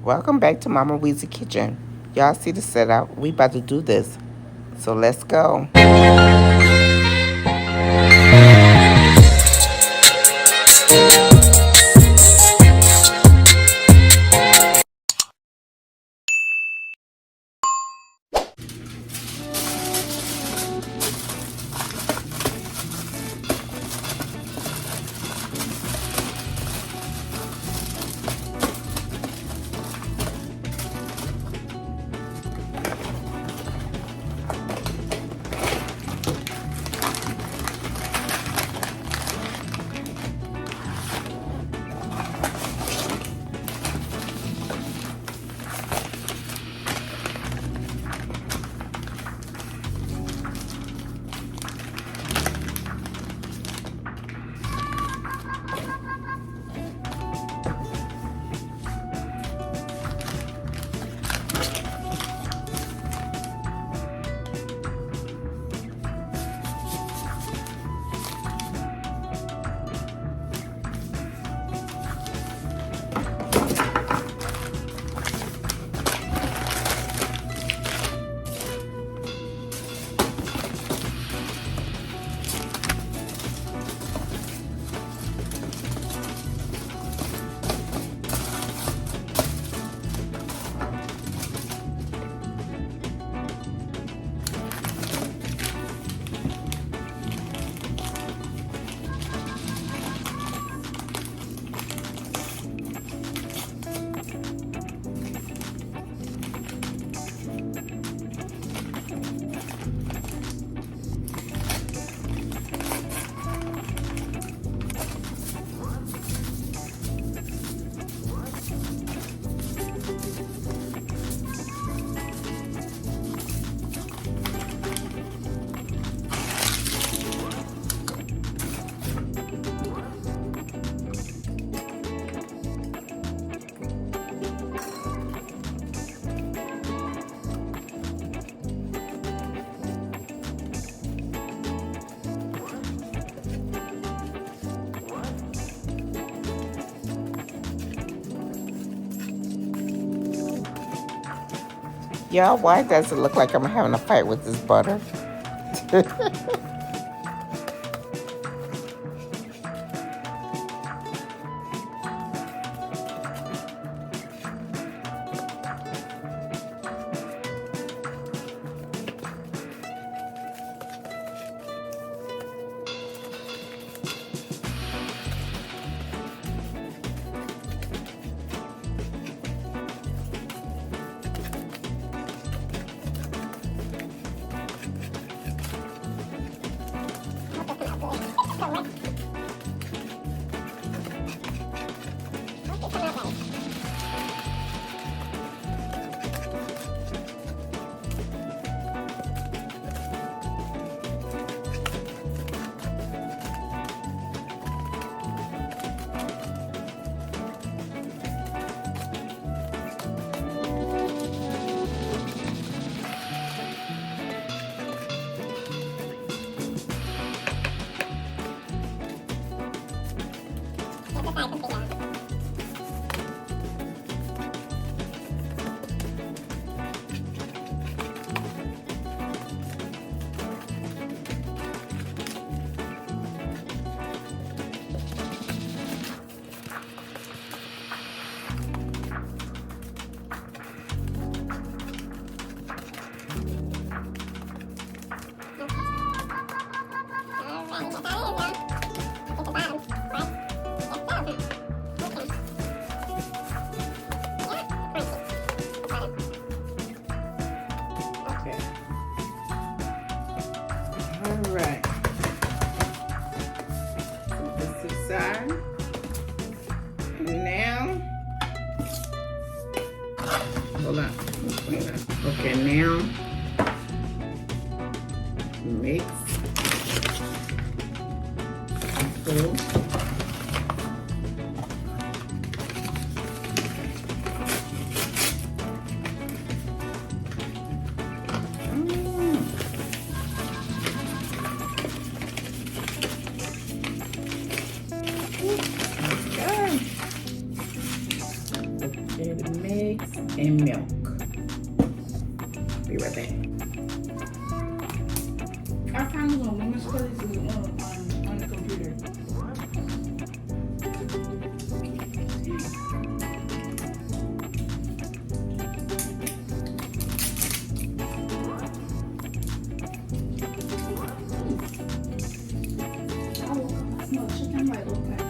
Welcome back to Mama Weesie Kitchen. Y'all see the setup? We about to do this. So let's go. Y'all, why does it look like I'm having a fight with this butter? Alright. Put this aside. And now, hold on. Okay, now mix. Cool. Okay, the mix. eggs, and milk. Be right back. I found this on Women's Place on the computer. Oh, I smell chicken like okay.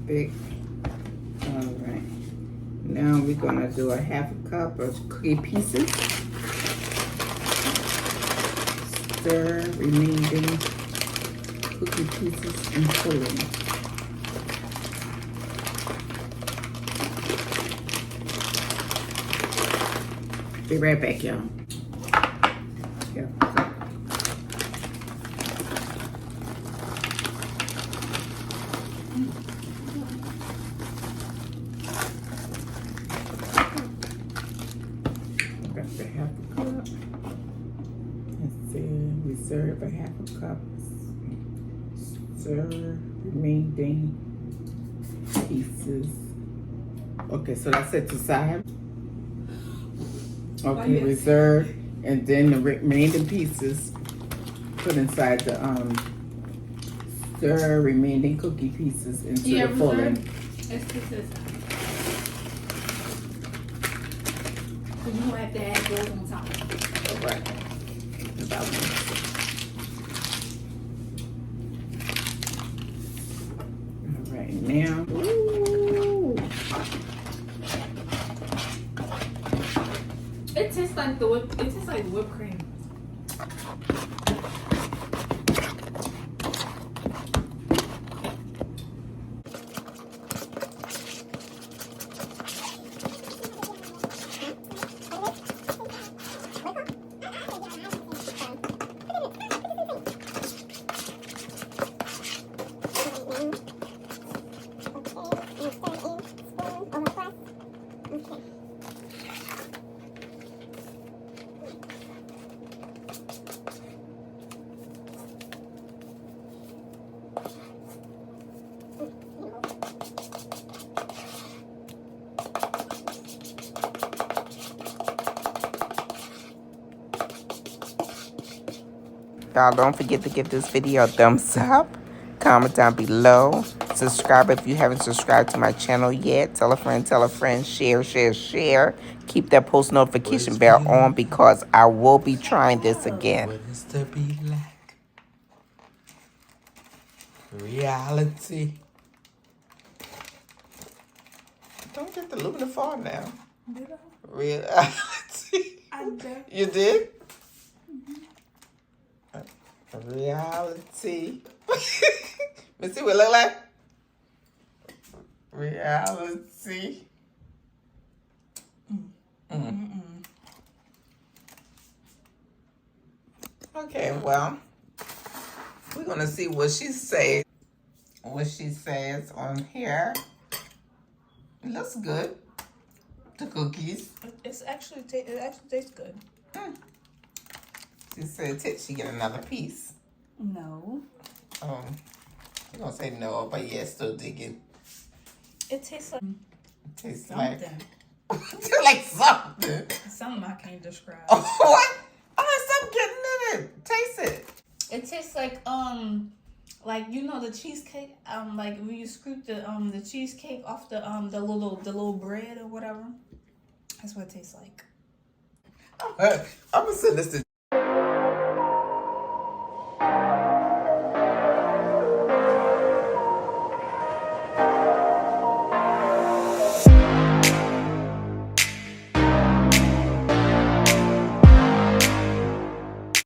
Big. All right. Now we're gonna do a half a cup of cookie pieces. Stir remaining cookie pieces and filling. Be right back, y'all. Yeah. Got the half a cup. Let's see, reserve a half a cup. Stir remaining pieces. Okay, so that's set to side. Okay, reserve, and then the remaining pieces put inside the stir remaining cookie pieces into the filling. It's to the side. So you don't have to add those on top. All right. About all right, now. Ooh. It tastes like the whip. It tastes like whipped cream. Y'all don't forget to give this video a thumbs up. Comment down below. Subscribe if you haven't subscribed to my channel yet. Tell a friend, share, share, share. Keep that post notification bell on because I will be trying this again. What is to be like? Reality. Don't get the aluminum fall now. Did I? Reality. I did. You did? Reality. Let's see what it look like. Reality. Okay, well, we're gonna see what she says. What she says on here. It looks good. The cookies. It actually tastes good. She said she get another piece. No. I'm gonna say no, but yeah, still digging. It tastes like Tastes something. like something. Something I can't describe. Oh, what? I'm getting in it. Taste it. It tastes like you know the cheesecake, like when you scoop the cheesecake off the little bread or whatever. That's what it tastes like. I'm gonna send this to